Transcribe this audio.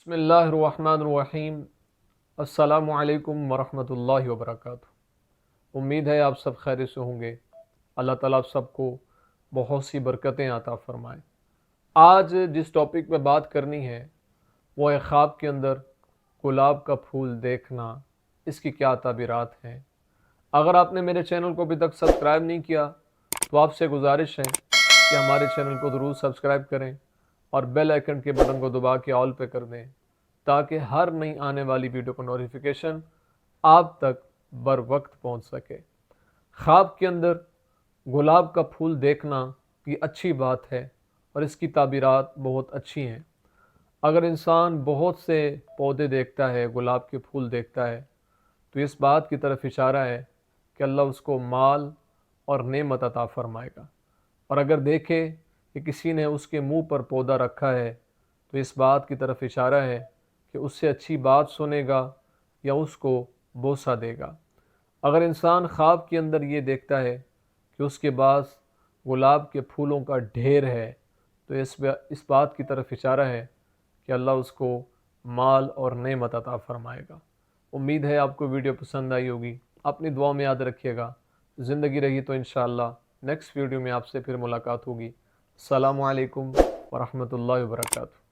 बिस्मिल्लाहिर्रहमानिर्रहीम। अस्सलामु अलैकुम वरहमतुल्लाहि वबरकातुहू। उम्मीद है आप सब खैर से होंगे। अल्लाह ताला आप सबको बहुत सी बरकतें अता फरमाए। आज जिस टॉपिक पे बात करनी है वो है ख्वाब के अंदर गुलाब का फूल देखना, इसकी क्या ताबीरात हैं। अगर आपने मेरे चैनल को अभी तक सब्सक्राइब नहीं किया तो आपसे गुजारिश है कि हमारे चैनल को ज़रूर सब्सक्राइब करें और बेल आइकन के बटन को दबा के ऑल पे कर दें, ताकि हर नई आने वाली वीडियो का नोटिफिकेशन आप तक बर वक्त पहुँच सके। ख्वाब के अंदर गुलाब का फूल देखना ये अच्छी बात है और इसकी ताबीरात बहुत अच्छी हैं। अगर इंसान बहुत से पौधे देखता है, गुलाब के फूल देखता है, तो इस बात की तरफ इशारा है कि अल्लाह उसको माल और नेमत अता फरमाएगा। और अगर देखे कि किसी ने उसके मुंह पर पौधा रखा है तो इस बात की तरफ इशारा है कि उससे अच्छी बात सुनेगा या उसको बोसा देगा। अगर इंसान ख्वाब के अंदर ये देखता है कि उसके पास गुलाब के फूलों का ढेर है तो इस बात की तरफ इशारा है कि अल्लाह उसको माल और नेमत अता फरमाएगा। उम्मीद है आपको वीडियो पसंद आई होगी। अपनी दुआ में याद रखिएगा। ज़िंदगी रही तो इंशाअल्लाह नेक्स्ट वीडियो में आपसे फिर मुलाकात होगी। अस्सलामु अलैकुम वरहमतुल्लाहि वबरकातुहू।